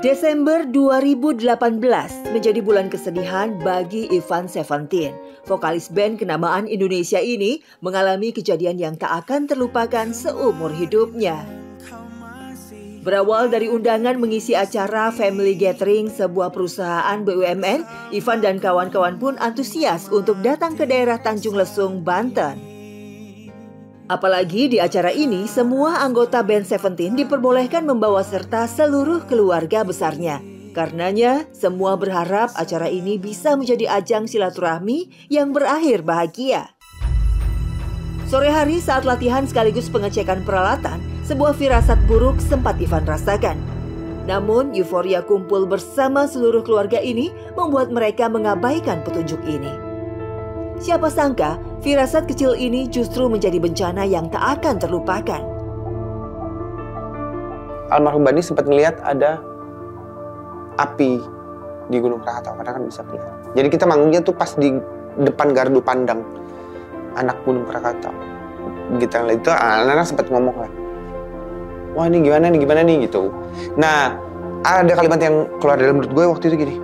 Desember 2018 menjadi bulan kesedihan bagi Ivan Seventeen. Vokalis band kenamaan Indonesia ini mengalami kejadian yang tak akan terlupakan seumur hidupnya. Berawal dari undangan mengisi acara Family Gathering sebuah perusahaan BUMN, Ivan dan kawan-kawan pun antusias untuk datang ke daerah Tanjung Lesung, Banten. Apalagi di acara ini, semua anggota band Seventeen diperbolehkan membawa serta seluruh keluarga besarnya. Karenanya, semua berharap acara ini bisa menjadi ajang silaturahmi yang berakhir bahagia. Sore hari saat latihan sekaligus pengecekan peralatan, sebuah firasat buruk sempat Ivan rasakan. Namun, euforia kumpul bersama seluruh keluarga ini membuat mereka mengabaikan petunjuk ini. Siapa sangka, firasat kecil ini justru menjadi bencana yang tak akan terlupakan. Almarhum Bani sempat melihat ada api di Gunung Krakatau, karena kan bisa melihat. Jadi kita manggungnya tuh pas di depan gardu pandang anak Gunung Krakatau. Begitu yang itu, anak-anak sempat ngomong lah, wah ini gimana nih gitu. Nah, ada kalimat yang keluar dari mulut gue waktu itu gini,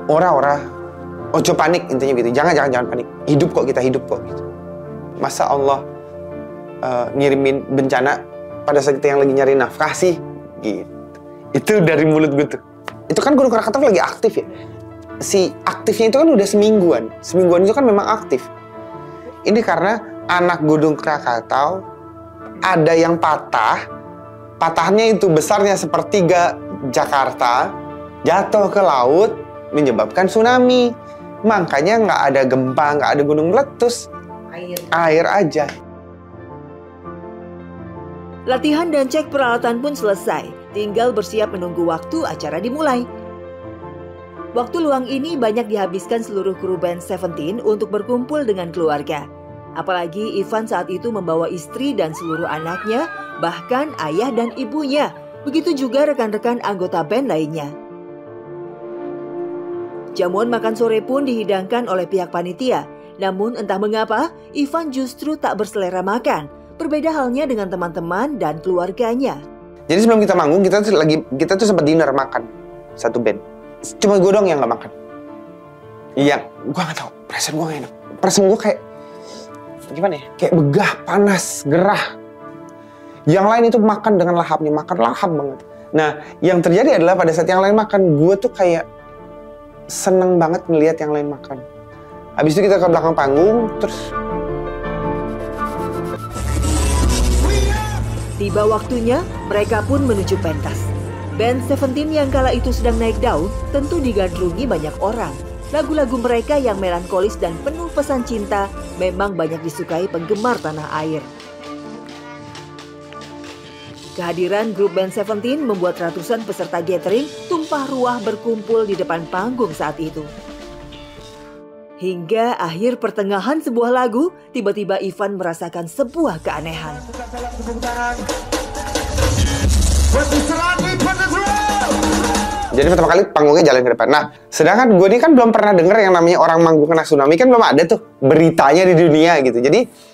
ora, ojo panik, intinya gitu. Jangan panik. Hidup kok kita, hidup kok gitu. Masa Allah ngirimin bencana pada saat kita yang lagi nyari nafkah sih? Gitu. Itu dari mulut gue tuh. Itu kan Gunung Krakatau lagi aktif ya. Si aktifnya itu kan udah semingguan. Semingguan itu kan memang aktif. Ini karena anak Gunung Krakatau ada yang patah. Patahnya itu besarnya sepertiga Jakarta. Jatuh ke laut menyebabkan tsunami. Makanya nggak ada gempa, nggak ada gunung meletus, air aja. Latihan dan cek peralatan pun selesai, tinggal bersiap menunggu waktu acara dimulai. Waktu luang ini banyak dihabiskan seluruh kru band Seventeen untuk berkumpul dengan keluarga. Apalagi Ivan saat itu membawa istri dan seluruh anaknya, bahkan ayah dan ibunya. Begitu juga rekan-rekan anggota band lainnya. Jamuan makan sore pun dihidangkan oleh pihak panitia. Namun entah mengapa, Ivan justru tak berselera makan. Berbeda halnya dengan teman-teman dan keluarganya. Jadi sebelum kita manggung, kita tuh sempat dinner makan satu band. Cuma gue doang yang nggak makan. Iya, gue nggak tahu. Perasaan gue nggak enak. Perasaan gue kayak gimana ya? Kayak begah, panas, gerah. Yang lain itu makan dengan lahapnya, makan lahap banget. Nah, yang terjadi adalah pada saat yang lain makan, gue tuh kayak seneng banget ngelihat yang lain makan. Habis itu kita ke belakang panggung, terus tiba waktunya, mereka pun menuju pentas. Band Seventeen yang kala itu sedang naik daun, tentu digandrungi banyak orang. Lagu-lagu mereka yang melankolis dan penuh pesan cinta memang banyak disukai penggemar tanah air. Kehadiran grup band Seventeen membuat ratusan peserta gathering tumpah ruah berkumpul di depan panggung saat itu. Hingga akhir pertengahan sebuah lagu, tiba-tiba Ivan merasakan sebuah keanehan. Jadi pertama kali panggungnya jalan ke depan. Nah, sedangkan gue ini kan belum pernah denger yang namanya orang manggung kena tsunami, kan belum ada tuh beritanya di dunia gitu. Jadi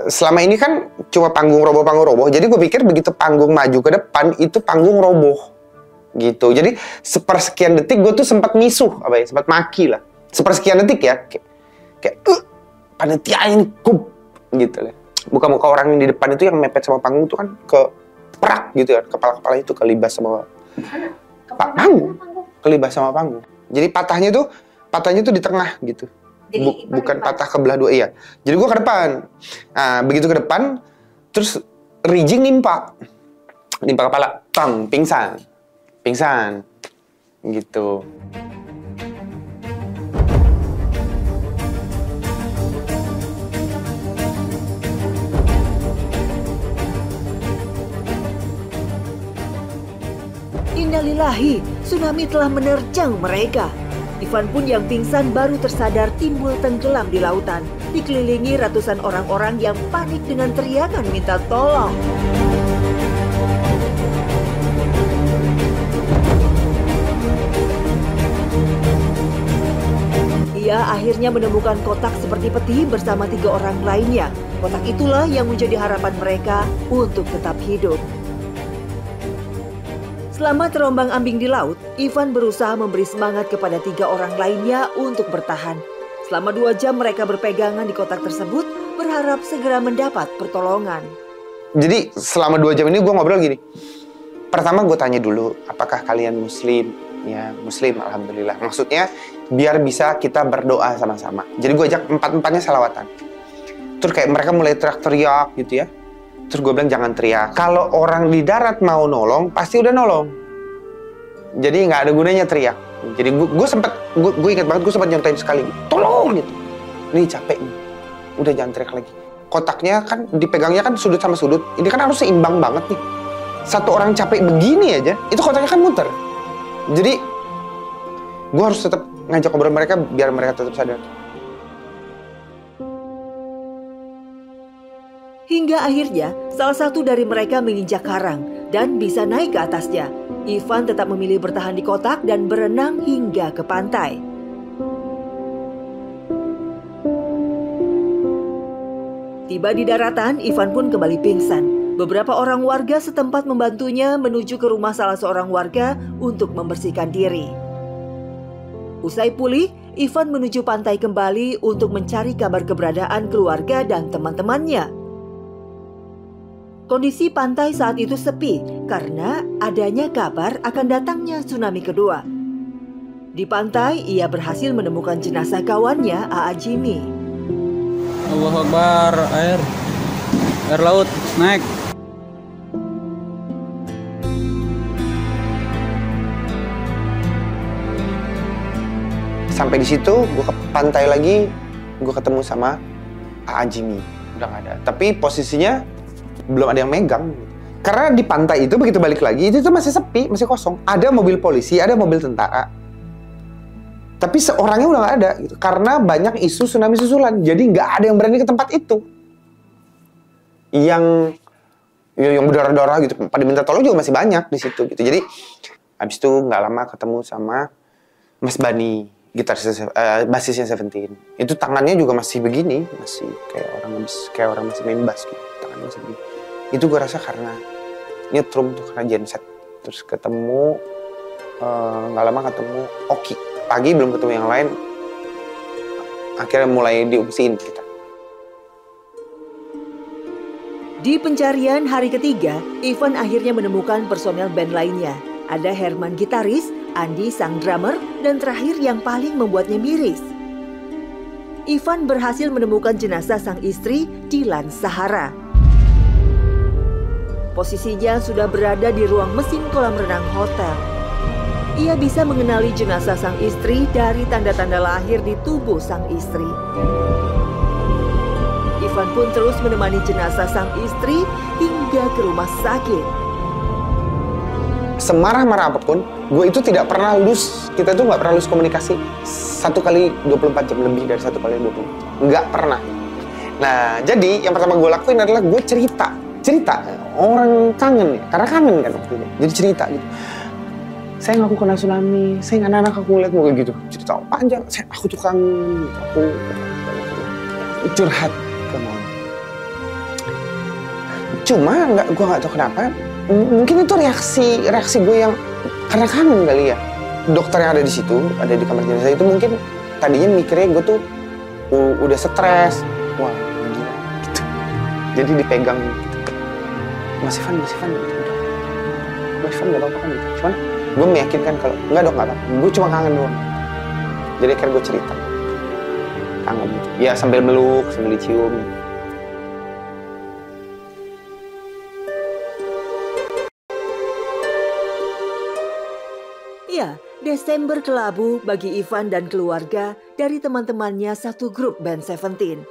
selama ini kan cuma panggung roboh. Jadi gue pikir begitu panggung maju ke depan, itu panggung roboh. Gitu. Jadi sepersekian detik gue tuh sempat misuh, sempat maki lah. Sepersekian detik ya. Kayak panitia ini kup. Gitu lah. Muka-muka orang yang di depan itu yang mepet sama panggung tuh kan ke perak gitu ya. Kepala-kepala itu kelibas sama panggung. Kelibas sama panggung. Jadi patahnya tuh di tengah gitu. Bukan patah ke belah dua, iya. Jadi gue ke depan. Nah, begitu ke depan, terus Rijing nimpa kepala, pingsan, gitu. Innalillahi, tsunami telah menerjang mereka. Ivan pun yang pingsan baru tersadar timbul tenggelam di lautan, dikelilingi ratusan orang-orang yang panik dengan teriakan minta tolong. Ia akhirnya menemukan kotak seperti peti bersama 3 orang lainnya. Kotak itulah yang menjadi harapan mereka untuk tetap hidup. Selama terombang-ambing di laut, Ivan berusaha memberi semangat kepada 3 orang lainnya untuk bertahan. Selama 2 jam mereka berpegangan di kotak tersebut, berharap segera mendapat pertolongan. Jadi selama 2 jam ini gue ngobrol gini. Pertama gue tanya dulu, apakah kalian muslim? Ya muslim, alhamdulillah. Maksudnya biar bisa kita berdoa sama-sama. Jadi gue ajak 4-4-nya salawatan. Terus kayak mereka mulai teriak-teriak gitu ya. Terus gue bilang jangan teriak. Kalau orang di darat mau nolong, pasti udah nolong. Jadi nggak ada gunanya teriak. Jadi gue ingat banget gue sempat nyontain sekali. Tolong gitu. Ini capek nih. Udah jangan teriak lagi. Kotaknya kan dipegangnya kan sudut sama sudut. Ini kan harus seimbang banget nih. Satu orang capek begini aja, itu kotaknya kan muter. Jadi gue harus tetap ngajak ngobrol mereka biar mereka tetap sadar. Hingga akhirnya salah satu dari mereka menginjak karang dan bisa naik ke atasnya. Ivan tetap memilih bertahan di kotak dan berenang hingga ke pantai. Tiba di daratan, Ivan pun kembali pingsan. Beberapa orang warga setempat membantunya menuju ke rumah salah seorang warga untuk membersihkan diri. Usai pulih, Ivan menuju pantai kembali untuk mencari kabar keberadaan keluarga dan teman-temannya. Kondisi pantai saat itu sepi karena adanya kabar akan datangnya tsunami kedua. Di pantai, ia berhasil menemukan jenazah kawannya, Aa Jimmy. Allahu Akbar, air laut naik. Sampai di situ, gue ke pantai lagi, gue ketemu sama Aa Jimmy. Udah gak ada. Tapi posisinya belum ada yang megang. Karena di pantai itu begitu balik lagi, itu tuh masih sepi, masih kosong. Ada mobil polisi, ada mobil tentara. Tapi seorangnya udah gak ada gitu. Karena banyak isu tsunami susulan. Jadi gak ada yang berani ke tempat itu. Yang berdarah-darah gitu. Pada minta tolong juga masih banyak di situ gitu. Jadi habis itu gak lama ketemu sama Mas Bani, basisnya Seventeen. Itu tangannya juga masih begini, masih kayak orang masih main bass gitu. Tangannya masih begini. Itu gue rasa karena nyetrum tuh, karena genset. Terus ketemu, gak lama ketemu Oki. Pagi belum ketemu yang lain, akhirnya mulai diungsiin kita. Di pencarian hari ketiga, Ivan akhirnya menemukan personel band lainnya. Ada Herman gitaris, Andi sang drummer, dan terakhir yang paling membuatnya miris. Ivan berhasil menemukan jenazah sang istri, Dilan Sahara. Posisinya sudah berada di ruang mesin kolam renang hotel. Ia bisa mengenali jenazah sang istri dari tanda-tanda lahir di tubuh sang istri. Ivan pun terus menemani jenazah sang istri hingga ke rumah sakit. Semarah-marah apapun, gue itu tidak pernah lulus. Kita tuh nggak pernah lulus komunikasi 1 kali 24 jam, lebih dari 1 kali 24 jam. Nggak pernah. Nah, jadi yang pertama gue lakuin adalah gue cerita. Orang kangen ya, karena kangen kan waktu itu. Jadi cerita gitu. Saya ngaku kena tsunami, saya anak-anak aku ngeliat mau kayak gitu. Cerita panjang, aku tuh kangen, aku curhat ke mama. Cuma gue nggak tahu kenapa. Mungkin itu reaksi gue yang karena kangen kali ya. Dokter yang ada di situ, ada di kamar jenazah itu mungkin tadinya mikirnya gue tuh udah stres. Wah, gila gitu. Jadi dipegang gitu. Mas Ivan gitu. Udah. Mas Ivan gak apa-apa kan gitu. Cuman gue meyakinkan kalau enggak dong, enggak apa-apa. Gue cuma kangen doang. Jadi akhirnya gue cerita. Kangen gitu. Ya sambil meluk, sambil dicium. Ya, Desember kelabu bagi Ivan dan keluarga dari teman-temannya satu grup band Seventeen.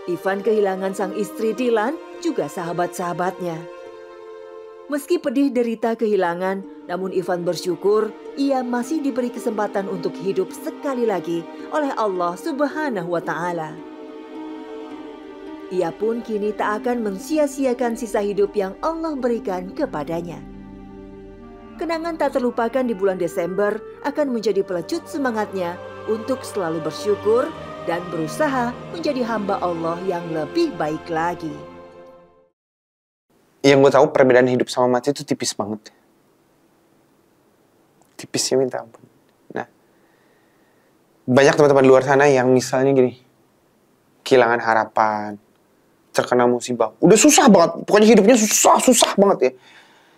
Ivan kehilangan sang istri Dilan, juga sahabat-sahabatnya. Meski pedih derita kehilangan, namun Ivan bersyukur ia masih diberi kesempatan untuk hidup sekali lagi oleh Allah Subhanahu wa Ta'ala. Ia pun kini tak akan mensia-siakan sisa hidup yang Allah berikan kepadanya. Kenangan tak terlupakan di bulan Desember akan menjadi pelecut semangatnya untuk selalu bersyukur dan berusaha menjadi hamba Allah yang lebih baik lagi. Yang gue tahu perbedaan hidup sama mati itu tipis banget. Tipisnya minta ampun. Nah, banyak teman-teman di luar sana yang misalnya gini, kehilangan harapan, terkena musibah, udah susah banget, pokoknya hidupnya susah banget ya,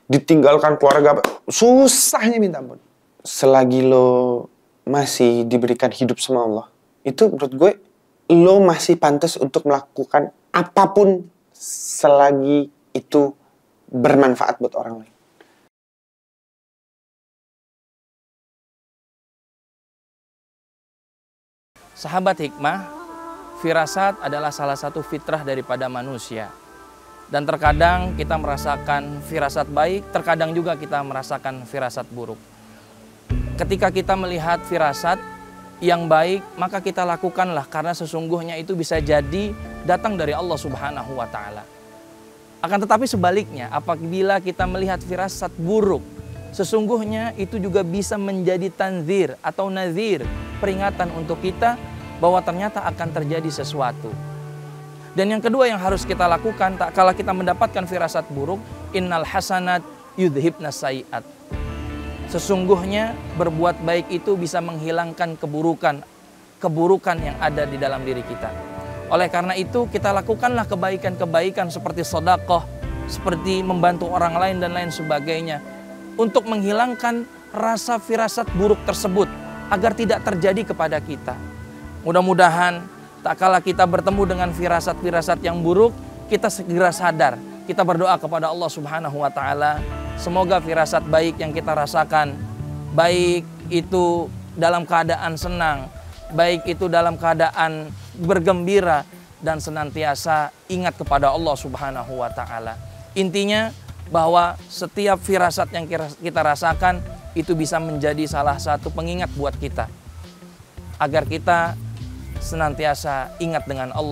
ditinggalkan keluarga, susahnya minta ampun. Selagi lo masih diberikan hidup sama Allah, itu menurut gue lo masih pantas untuk melakukan apapun selagi itu bermanfaat buat orang lain. Sahabat hikmah, firasat adalah salah satu fitrah daripada manusia. Dan terkadang kita merasakan firasat baik, terkadang juga kita merasakan firasat buruk. Ketika kita melihat firasat yang baik, maka kita lakukanlah karena sesungguhnya itu bisa jadi datang dari Allah Subhanahu wa Ta'ala. Akan tetapi sebaliknya, apabila kita melihat firasat buruk, sesungguhnya itu juga bisa menjadi tanzir atau nazir, peringatan untuk kita bahwa ternyata akan terjadi sesuatu. Dan yang kedua yang harus kita lakukan, tak kala kita mendapatkan firasat buruk, innal hasanat yudhibnas sayiat. Sesungguhnya berbuat baik itu bisa menghilangkan keburukan yang ada di dalam diri kita. Oleh karena itu kita lakukanlah kebaikan-kebaikan seperti sedekah, seperti membantu orang lain dan lain sebagainya, untuk menghilangkan rasa firasat buruk tersebut agar tidak terjadi kepada kita. Mudah-mudahan tak kala kita bertemu dengan firasat-firasat yang buruk, kita segera sadar. Kita berdoa kepada Allah Subhanahu wa Ta'ala, semoga firasat baik yang kita rasakan, baik itu dalam keadaan senang, baik itu dalam keadaan bergembira, dan senantiasa ingat kepada Allah Subhanahu wa Ta'ala. Intinya bahwa setiap firasat yang kita rasakan itu bisa menjadi salah satu pengingat buat kita, agar kita senantiasa ingat dengan Allah.